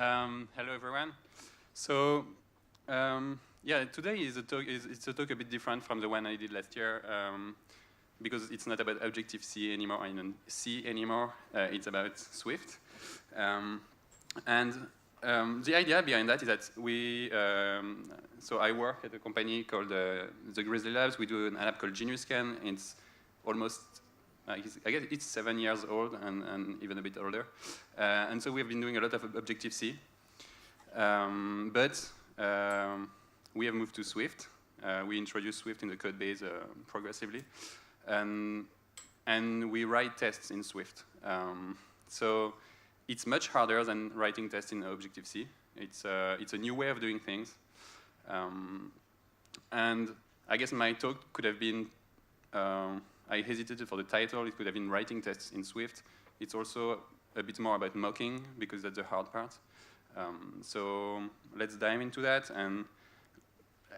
Hello, everyone. So, yeah, today is it's a talk a bit different from the one I did last year because it's not about Objective-C anymore, and C anymore. It's about Swift. The idea behind that is that so I work at a company called the Grizzly Labs. We do an app called GeniusScan. It's almost, I guess it's 7 years old and even a bit older. And so we've been doing a lot of Objective-C. But we have moved to Swift. We introduced Swift in the code base progressively. And we write tests in Swift. So it's much harder than writing tests in Objective-C. It's a new way of doing things. And I guess my talk could have been, I hesitated for the title. It could have been writing tests in Swift. It's also a bit more about mocking, because that's the hard part. So let's dive into that. And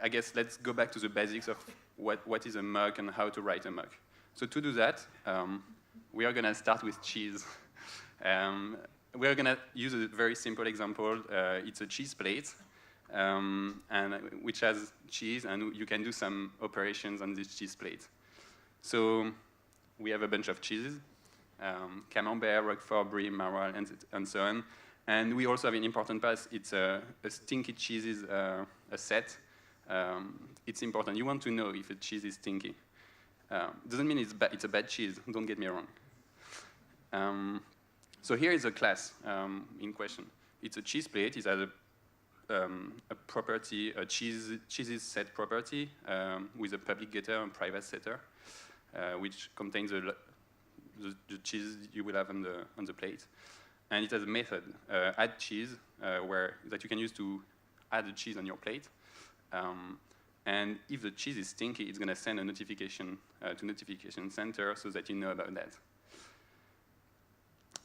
I guess let's go back to the basics of what is a mock and how to write a mock. So to do that, we are going to start with cheese. We are going to use a very simple example. It's a cheese plate, which has cheese, and you can do some operations on this cheese plate. So we have a bunch of cheeses, Camembert, Roquefort, Brie, Maroilles, and so on. And we also have an important part. It's a stinky cheeses a set. It's important. You want to know if a cheese is stinky. Doesn't mean it's a bad cheese. Don't get me wrong. So here is a class in question. It's a cheese plate. It has a property, a cheeses set property with a public getter and private setter, which contains the cheese you will have on the plate. And it has a method, add cheese, that you can use to add the cheese on your plate. And if the cheese is stinky, it's going to send a notification to notification center so that you know about that.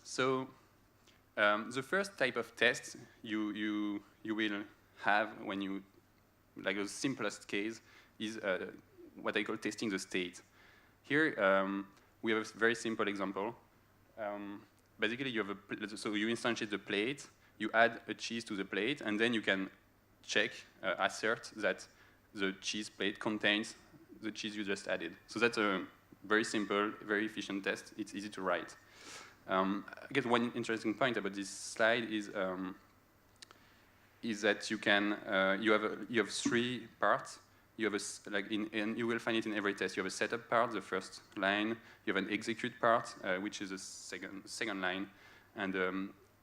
So the first type of test you will have when you, like the simplest case, is what I call testing the state. Here we have a very simple example. Basically, you have so you instantiate the plate, you add a cheese to the plate, and then you can check, assert that the cheese plate contains the cheese you just added. So that's a very simple, very efficient test. It's easy to write. I guess one interesting point about this slide is that you can you have three parts. You have and you will find it in every test. You have a setup part, the first line. You have an execute part, which is a second line, and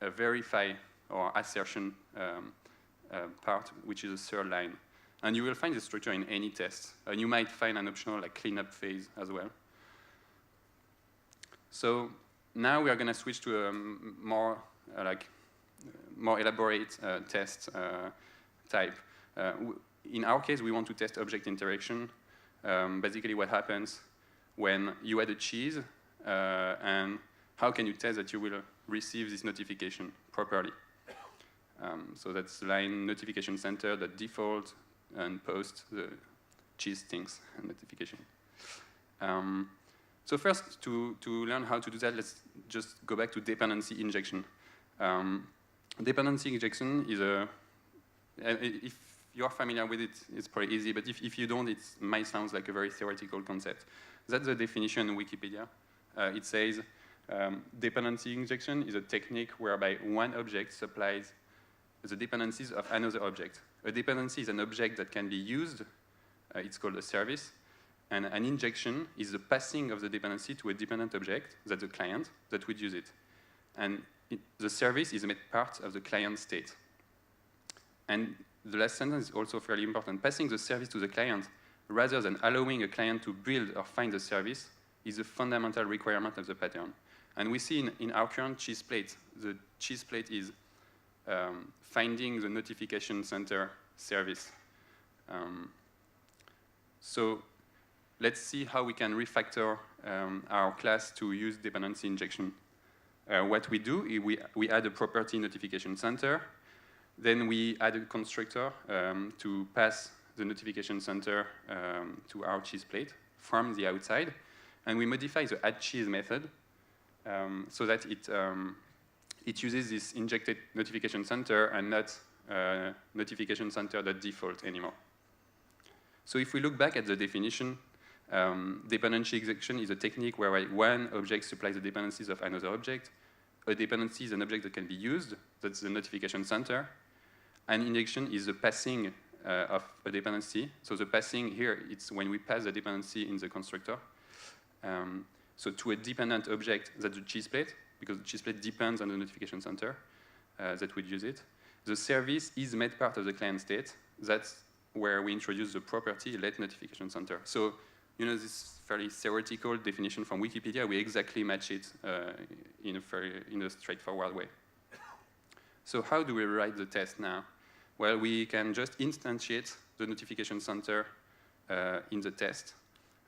a verify or assertion part, which is a third line. And you will find the structure in any test. And you might find an optional cleanup phase as well. So now we are going to switch to a more elaborate test type. In our case, we want to test object interaction. Basically, what happens when you add a cheese, and how can you test that you will receive this notification properly? So that's line notification center that default and post the cheese stinks notification. So first, to learn how to do that, let's just go back to dependency injection. Dependency injection is if you're familiar with it, it's pretty easy, but if you don't, it might sound like a very theoretical concept. That's the definition in Wikipedia. It says, dependency injection is a technique whereby one object supplies the dependencies of another object. A dependency is an object that can be used. It's called a service. And an injection is the passing of the dependency to a dependent object, that's the client, that would use it. And the service is made part of the client state. And the last sentence is also fairly important. Passing the service to the client, rather than allowing a client to build or find the service, is a fundamental requirement of the pattern. And we see in our current cheese plate, the cheese plate is finding the notification center service. So let's see how we can refactor our class to use dependency injection. What we do is we add a property notification center. Then we add a constructor to pass the notification center to our cheese plate from the outside. And we modify the add cheese method so that it uses this injected notification center and not notification center.default anymore. So if we look back at the definition, dependency injection is a technique where one object supplies the dependencies of another object. A dependency is an object that can be used, that's the notification center. An injection is the passing of a dependency. So the passing here, it's when we pass the dependency in the constructor. So to a dependent object, that's the cheese plate, because the cheese plate depends on the notification center that would use it. The service is made part of the client state. That's where we introduce the property let notification center. So, you know, this fairly theoretical definition from Wikipedia, we exactly match it in a straightforward way. So how do we write the test now? Well, we can just instantiate the notification center in the test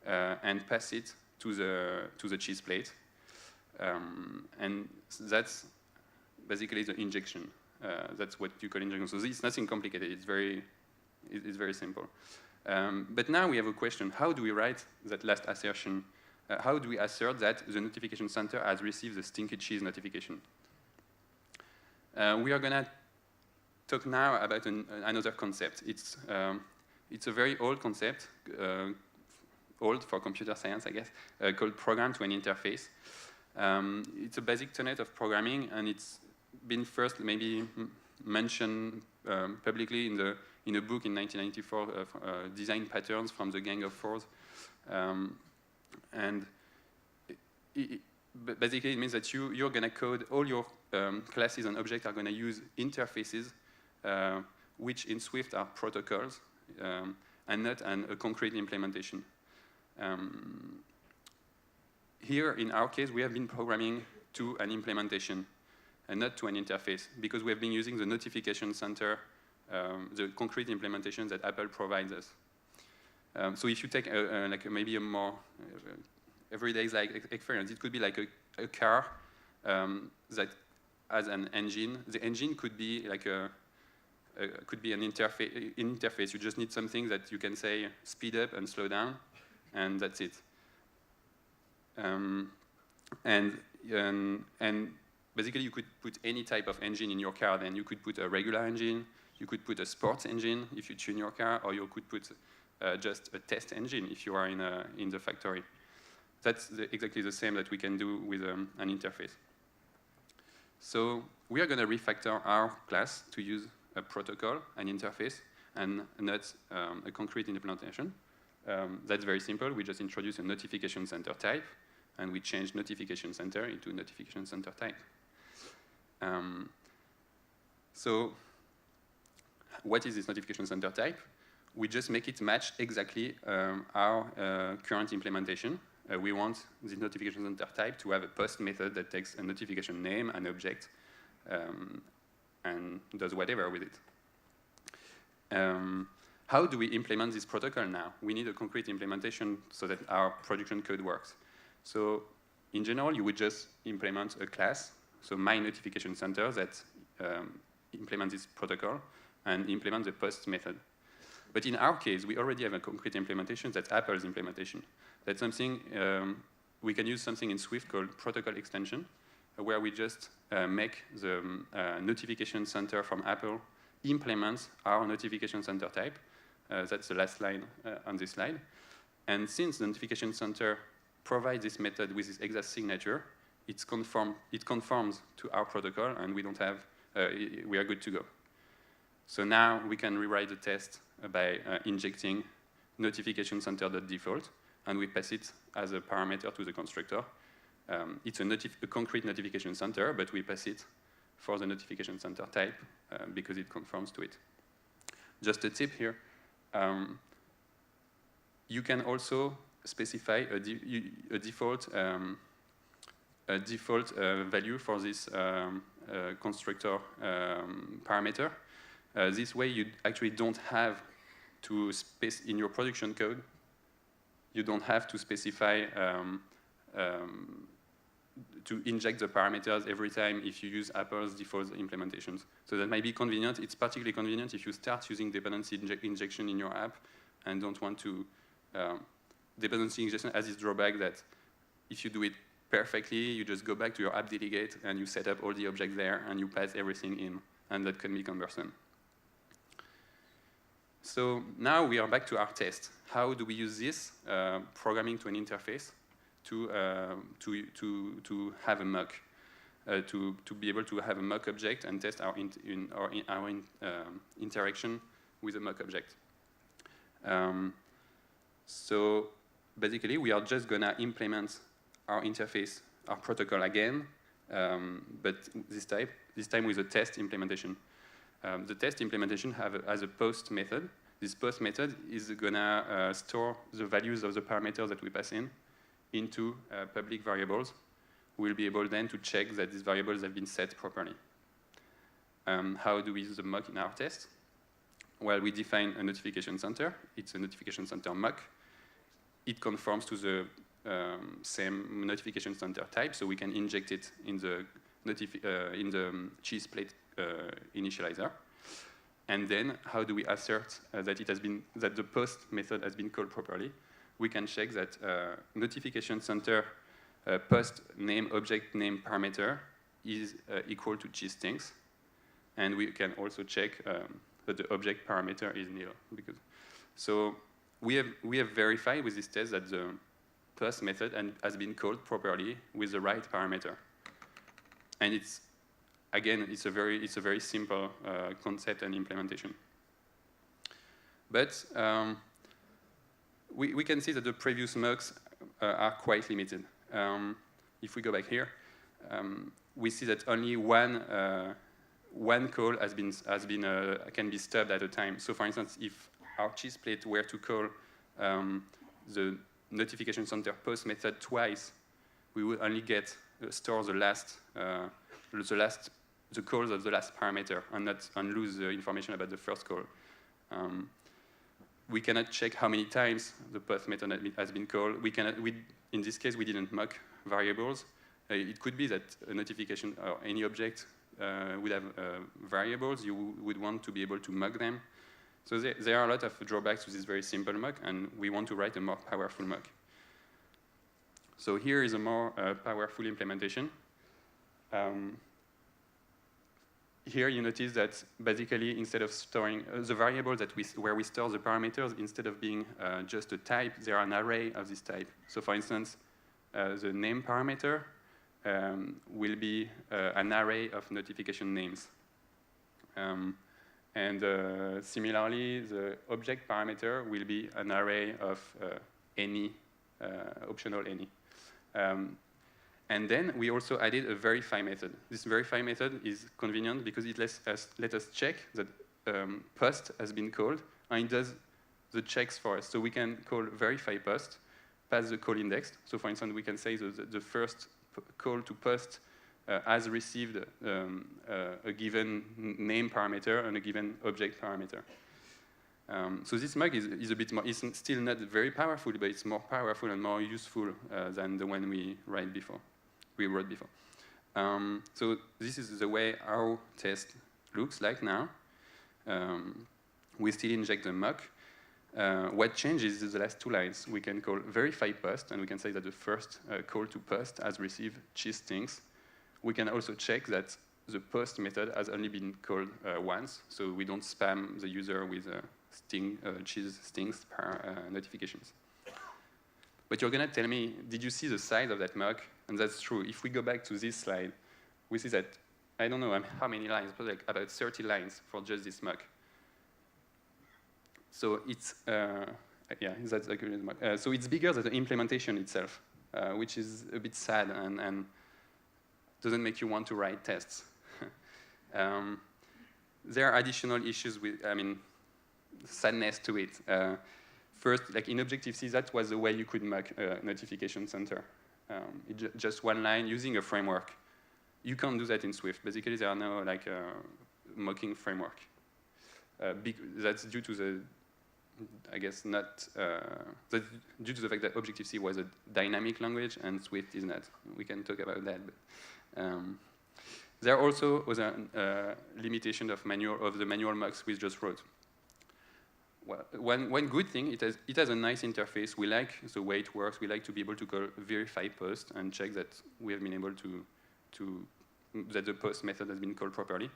and pass it to the cheese plate. And that's basically the injection. That's what you call injection. So it's nothing complicated. It's very simple. But now we have a question. How do we write that last assertion? How do we assert that the notification center has received the stinky cheese notification? We are going to talk now about another concept. It's a very old concept, old for computer science, I guess, called program to an interface. It's a basic tenet of programming, and it's been first maybe mentioned publicly in a book in 1994, Design Patterns from the Gang of Fours. And basically it means that you're going to code all your classes and objects are going to use interfaces, which in Swift are protocols, and not a concrete implementation. Here, in our case, we have been programming to an implementation and not to an interface, because we have been using the notification center, the concrete implementation that Apple provides us. So if you take maybe a more everyday experience, it could be like a car that has an engine. The engine could be like could be an interface. You just need something that you can say speed up and slow down, and that's it. And basically, you could put any type of engine in your car. Then you could put a regular engine, you could put a sports engine if you tune your car, or you could put just a test engine if you are in the factory. That's exactly the same that we can do with an interface. So we are going to refactor our class to use a protocol, an interface, and not a concrete implementation. That's very simple. We just introduce a notification center type, and we change notification center into notification center type. So what is this notification center type? We just make it match exactly our current implementation. We want the notification center type to have a post method that takes a notification name, an object, and does whatever with it. How do we implement this protocol now? We need a concrete implementation so that our production code works. So in general, you would just implement a class, so my notification center that implements this protocol and implement the post method. But in our case, we already have a concrete implementation that's Apple's implementation. That's something, we can use something in Swift called protocol extension, where we just make the notification center from Apple implement our notification center type. That's the last line on this slide. And since the notification center provides this method with this exact signature, it conforms to our protocol, and we don't have, we are good to go. So now we can rewrite the test by injecting notification center.default, and we pass it as a parameter to the constructor. It's a concrete notification center, but we pass it for the notification center type because it conforms to it. Just a tip here. You can also specify a default value for this constructor parameter. This way, you actually don't have to in your production code. You don't have to specify to inject the parameters every time if you use Apple's default implementations. So that might be convenient. It's particularly convenient if you start using dependency injection in your app and don't want to. Dependency injection has this drawback that if you do it perfectly, you just go back to your app delegate and you set up all the objects there and you pass everything in, and that can be cumbersome. So now we are back to our test. How do we use this programming to an interface to have a mock, to be able to have a mock object and test our interaction with a mock object? So basically, we are just gonna implement our interface, our protocol again, but this time with a test implementation. The test implementation has a post method. This post method is gonna store the values of the parameters that we pass in into public variables. We'll be able then to check that these variables have been set properly. How do we use the mock in our test? Well, we define a notification center. It's a notification center mock. It conforms to the same notification center type, so we can inject it in the cheese plate initializer. And then, how do we assert that the post method has been called properly? We can check that notification center post name object name parameter is equal to cheese things, and we can also check that the object parameter is nil. So we have verified with this test that the post method has been called properly with the right parameter, and it's a very simple concept and implementation. But we can see that the previous mocks are quite limited. If we go back here, we see that only one call can be stubbed at a time. So, for instance, if our cheese plate were to call the notification center post method twice, we would only store the calls of the last parameter and lose the information about the first call. We cannot check how many times the post method has been called. In this case, we didn't mock variables. It could be that a notification or any object would have variables. You would want to be able to mock them. So there are a lot of drawbacks to this very simple mock, and we want to write a more powerful mock. So here is a more powerful implementation. Here you notice that basically instead of storing the variable where we store the parameters, instead of being just a type, there are an array of this type. So for instance, the name parameter will be an array of notification names. Similarly, the object parameter will be an array of any, optional any. And then we also added a verify method. This verify method is convenient because it let us check that post has been called, and it does the checks for us. So we can call verify post, pass the call index. So for instance, we can say the first call to post has received a given name parameter and a given object parameter. So this mock is a bit more, it's still not very powerful, but it's more powerful and more useful than the one we wrote before. So this is the way our test looks like now. We still inject the mock. What changes is the last two lines. We can call verify post, and we can say that the first call to post has received cheese stings. We can also check that the post method has only been called once, so we don't spam the user with cheese stings notifications. But you're going to tell me, did you see the size of that mock? And that's true. If we go back to this slide, we see that, I don't know how many lines, but like about 30 lines for just this mock. So it's, that's a good mock. So it's bigger than the implementation itself, which is a bit sad and doesn't make you want to write tests. There are additional issues with, sadness to it. First, like in Objective-C, that was the way you could mock a notification center. Just one line using a framework. You can't do that in Swift. Basically, there are no mocking framework. That's due to the, that's due to the fact that Objective-C was a dynamic language and Swift is not. We can talk about that. But, there also was a limitation of the ManualMax we just wrote. well, one good thing, it has a nice interface. We like the way it works. We like to be able to call verify post and check that we have been able that the post method has been called properly.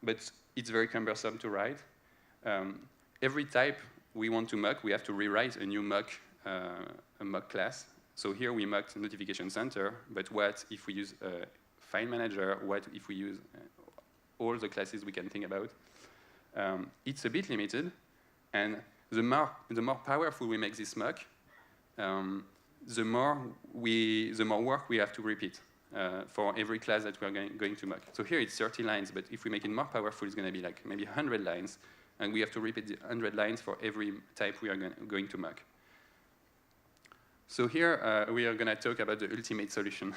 But it's very cumbersome to write. Every type we want to mock, we have to rewrite a new mock, a mock class. So here we mocked notification center, but what if we use a file manager? What if we use all the classes we can think about? It's a bit limited. And the more powerful we make this mock, the more work we have to repeat for every class that we're going to mock. So here it's 30 lines, but if we make it more powerful, it's going to be like maybe 100 lines, and we have to repeat the 100 lines for every type we are going to mock. So here we are going to talk about the ultimate solution.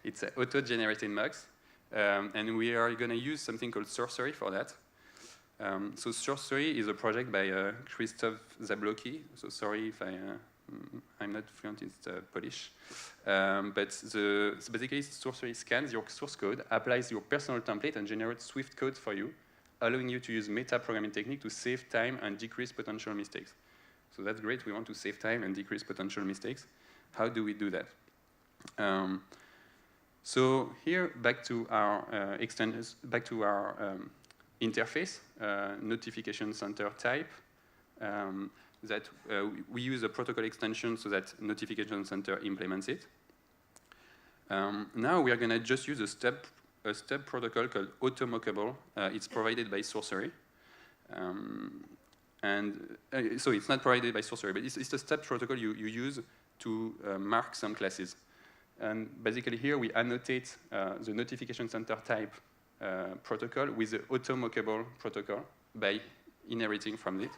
It's auto-generated mocks, and we are going to use something called Sorcery for that. So Sorcery is a project by Krzysztof Zabłocki. So sorry if I'm not fluent in Polish. But so basically Sorcery scans your source code, applies your personal template, and generates Swift code for you, allowing you to use meta-programming technique to save time and decrease potential mistakes. So that's great. We want to save time and decrease potential mistakes. How do we do that? So here, back to our interface, notification center type, that we use a protocol extension so that notification center implements it. Now we are going to just use a step protocol called Automockable. It's provided by Sorcery. So it's not provided by Sorcery, but it's a step protocol you use to mark some classes. And basically here we annotate the notification center type protocol with the Automockable protocol by inheriting from it.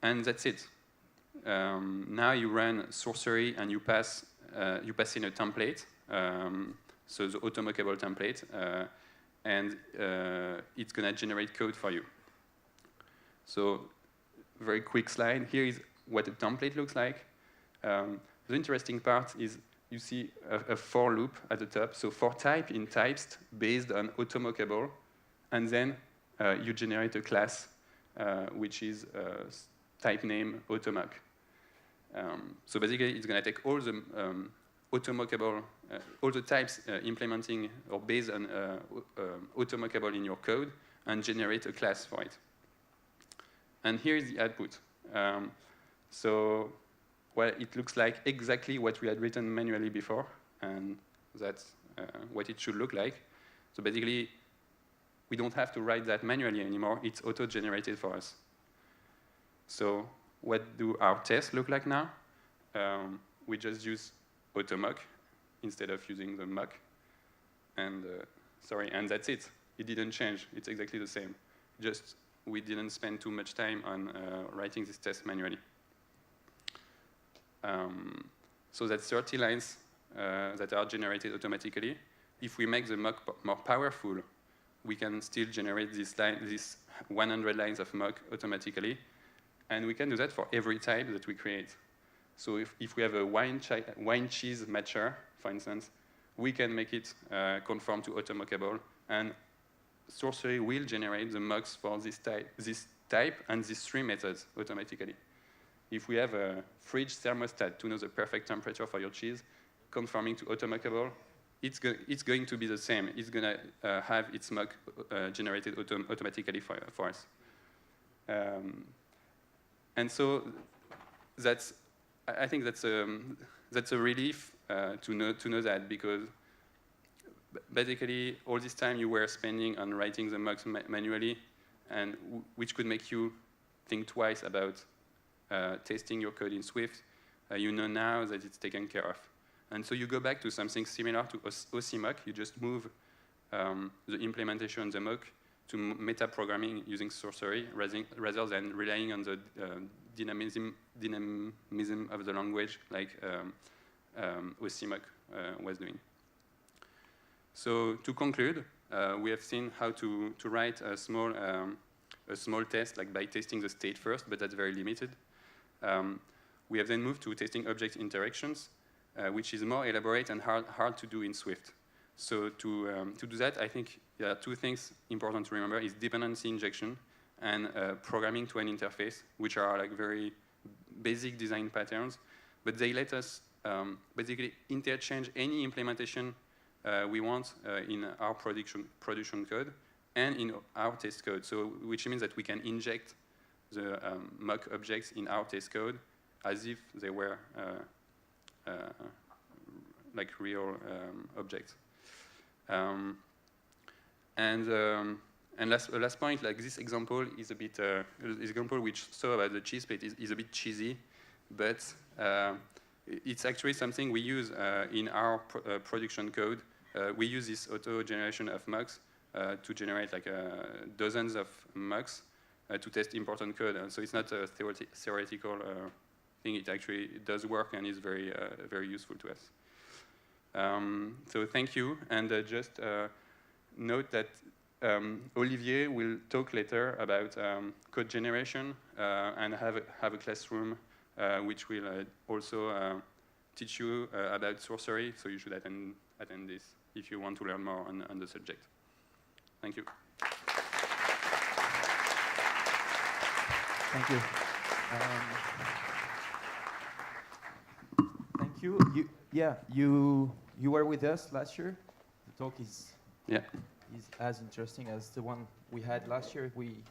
And that's it. Now you run Sorcery and you pass in a template, so the Automockable template, and it's going to generate code for you. So very quick slide. Here is what a template looks like. The interesting part is you see a for loop at the top. So for type in types based on Automockable, and then you generate a class which is type name Automock. So basically, it's going to take all the Automockable, all the types implementing or based on Automockable in your code, and generate a class for it. And here is the output. So, well, it looks like exactly what we had written manually before, and that's what it should look like. So basically, we don't have to write that manually anymore. It's auto-generated for us. So what do our tests look like now? We just use Automock instead of using the mock. And and that's it. It didn't change. It's exactly the same. Just we didn't spend too much time on writing this test manually. So that's 30 lines that are generated automatically. If we make the mock more powerful, we can still generate this 100 lines of mock automatically. And we can do that for every type that we create. So if we have a wine cheese matcher, for instance, we can make it conform to Automockable, and Sorcery will generate the mocks for this type and these three methods automatically. If we have a fridge thermostat to know the perfect temperature for your cheese, conforming to Automockable, it's going to be the same. It's going to have its mock generated automatically for us. And so I think that's a relief to know that, because basically all this time you were spending on writing the mocks manually, and which could make you think twice about testing your code in Swift. You know now that it's taken care of. And so you go back to something similar to OCMock. You just move the implementation of the mock to meta-programming using Sorcery rather than relying on the dynamism of the language like OCMock was doing. So to conclude, we have seen how to write a small test, like by testing the state first, but that's very limited. We have then moved to testing object interactions, which is more elaborate and hard to do in Swift. So to do that, I think there are two things important to remember: is dependency injection and programming to an interface, which are like very basic design patterns, but they let us basically interchange any implementation we want in our production code and in our test code. So, which means that we can inject the mock objects in our test code as if they were like real objects. And last point, like this example is a bit example which saw about the cheese plate is a bit cheesy, but it's actually something we use in our production code. We use this auto generation of mocks to generate like dozens of mocks to test important code. So it's not a theoretical thing. It actually does work and is very very useful to us. So thank you, and just note that Olivier will talk later about code generation and have a classroom which will also teach you about sorcery. So you should attend this if you want to learn more on the subject. Thank you. Thank you. Thank you. You were with us last year. The talk is as interesting as the one we had last year. We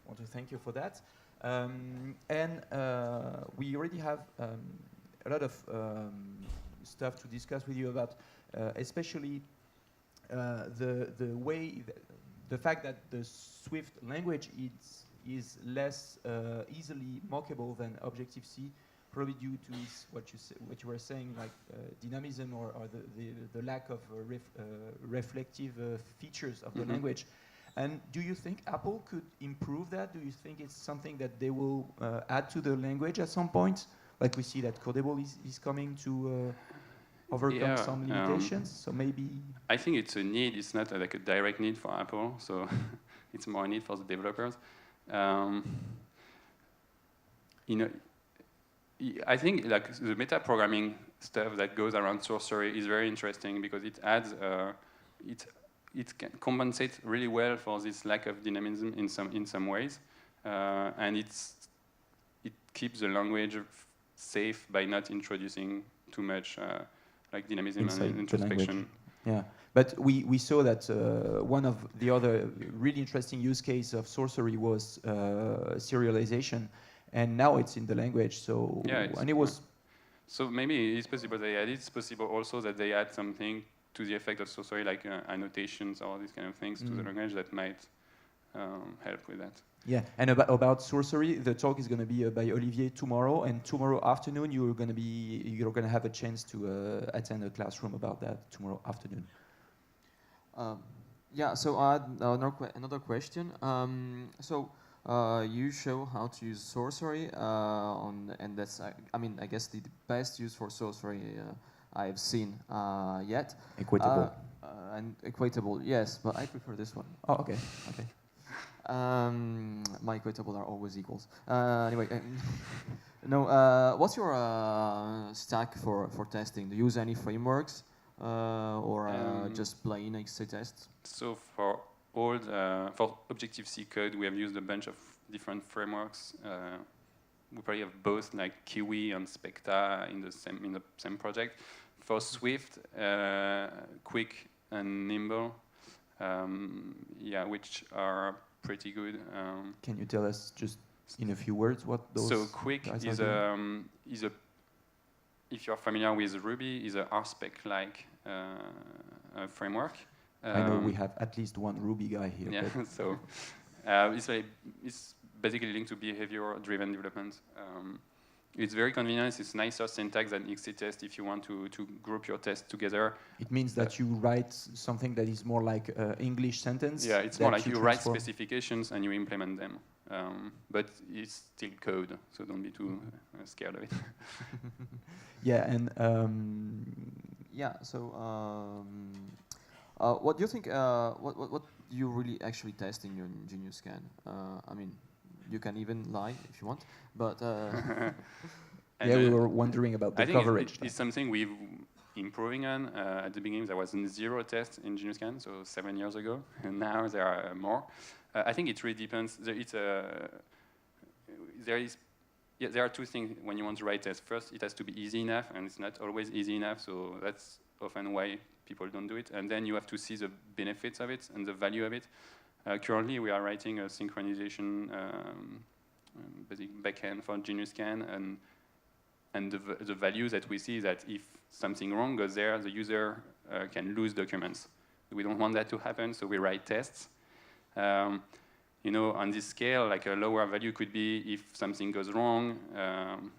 want to thank you for that. We already have a lot of stuff to discuss with you about, especially the fact that the Swift language is less easily mockable than Objective-C, probably due to what you were saying, like dynamism or the lack of reflective features of the language. And do you think Apple could improve that? Do you think it's something that they will add to the language at some point? Like we see that Codable is coming to overcome some limitations, so maybe... I think it's a need. It's not like a direct need for Apple, so it's more a need for the developers. I think like the meta-programming stuff that goes around sorcery is very interesting because it adds, it can compensate really well for this lack of dynamism in some ways, and it keeps the language safe by not introducing too much like dynamism and introspection. Yeah, but we saw that one of the other really interesting use case of sorcery was serialization. And now it's in the language, so and it was. So maybe it's possible they add it. It's possible also that they add something to the effect of sorcery, like annotations or these kind of things to the language that might help with that. Yeah, and about sorcery, the talk is going to be by Olivier tomorrow, and tomorrow afternoon you're going to have a chance to attend a classroom about that tomorrow afternoon. Yeah, so I had another question. You show how to use sorcery, and that's, I guess the best use for sorcery I've seen yet. Equatable. And equatable, yes, but I prefer this one. Oh, okay. My equatable are always equals. Anyway, what's your stack for testing? Do you use any frameworks or just plain XC tests? So for Objective-C code, we have used a bunch of different frameworks. We probably have both like Kiwi and Specta in the same project. For Swift, Quick and Nimble, which are pretty good. Can you tell us just in a few words what those? So Quick is a if you're familiar with Ruby, is a RSpec-like framework. I know we have at least one Ruby guy here. Yeah, so it's basically linked to behavior-driven development. It's very convenient. It's nicer syntax than XC test if you want to group your tests together. It means that you write something that is more like English sentence. Yeah, it's more like you write specifications and you implement them. But it's still code, so don't be too scared of it. Yeah, and what do you think? What do you really actually test in your Genius Scan? You can even lie if you want, but we were wondering about the coverage. It's something we've improving on. At the beginning, there was 0 tests in Genius Scan, so 7 years ago, and now there are more. I think it really depends. There are two things when you want to write tests. First, it has to be easy enough, and it's not always easy enough, so that's often why people don't do it. And then you have to see the benefits of it and the value of it. Currently, we are writing a synchronization basic backend for GeniusScan, and the value that we see is that if something wrong goes there, the user can lose documents. We don't want that to happen, so we write tests. You know, on this scale, like a lower value could be if something goes wrong,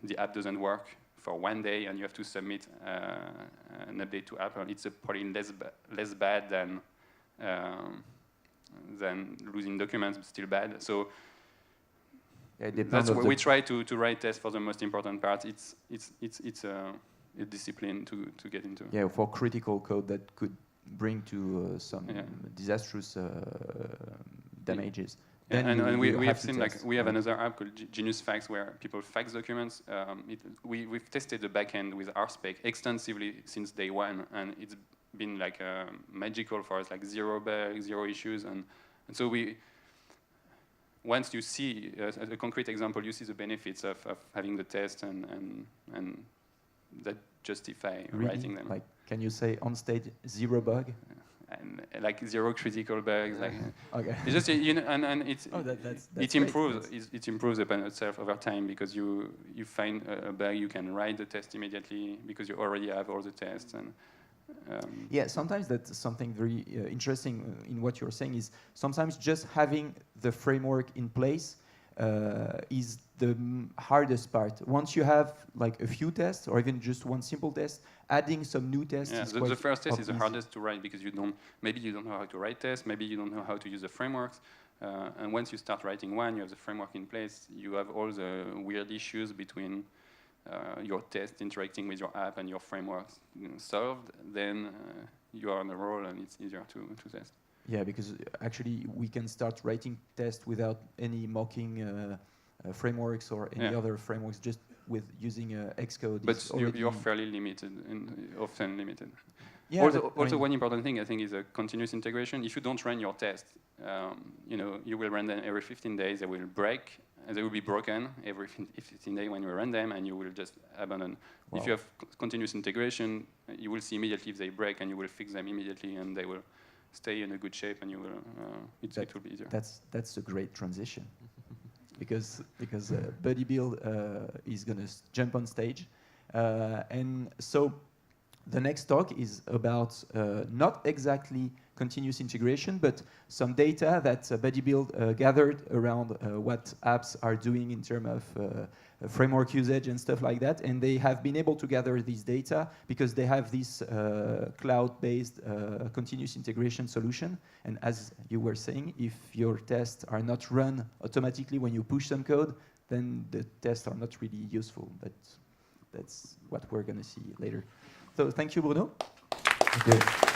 the app doesn't work for 1 day, and you have to submit an update to Apple. It's probably less bad than losing documents, but still bad. So that's where we try to write tests for the most important part. It's a discipline to get into. Yeah, for critical code that could bring to some disastrous damages. Yeah, and we have seen, like, we have another app called Genius Fax where people fax documents. We've tested the backend with RSpec extensively since day one, and it's been like magical for us, like 0 bugs, 0 issues, and so once you see a concrete example, you see the benefits of having the test and that justify writing them. Like, can you say on stage 0 bug? And like 0 critical bugs, like okay. it's just, you know, and it's that's it improves it improves upon itself over time, because you find a bug, you can write the test immediately because you already have all the tests. And yeah, sometimes that's something very interesting in what you're saying is sometimes just having the framework in place is the hardest part. Once you have like a few tests or even just one simple test, adding some new tests is quite the first test is the hardest to write, because maybe you don't know how to write tests, maybe you don't know how to use the frameworks, and once you start writing one, you have the framework in place, you have all the weird issues between your test interacting with your app and your frameworks solved, then you are on a roll and it's easier to test. Yeah, because actually we can start writing tests without any mocking frameworks or any other frameworks, just with using Xcode. But you're fairly limited, and often limited. Yeah, also one important thing, I think, is a continuous integration. If you don't run your test, you know, you will run them every 15 days, they will break, and they will be broken every 15 days when you run them, and you will just abandon. Wow. If you have continuous integration, you will see immediately if they break, and you will fix them immediately, and they will stay in a good shape, and you will it will be easier. That's a great transition, because Buddy Build is gonna jump on stage, and so the next talk is about not exactly continuous integration, but some data that Buddy Build gathered around what apps are doing in terms of framework usage and stuff like that. And they have been able to gather this data because they have this cloud-based continuous integration solution. And as you were saying, if your tests are not run automatically when you push some code, then the tests are not really useful. But that's what we're going to see later. So thank you, Bruno. Thank you.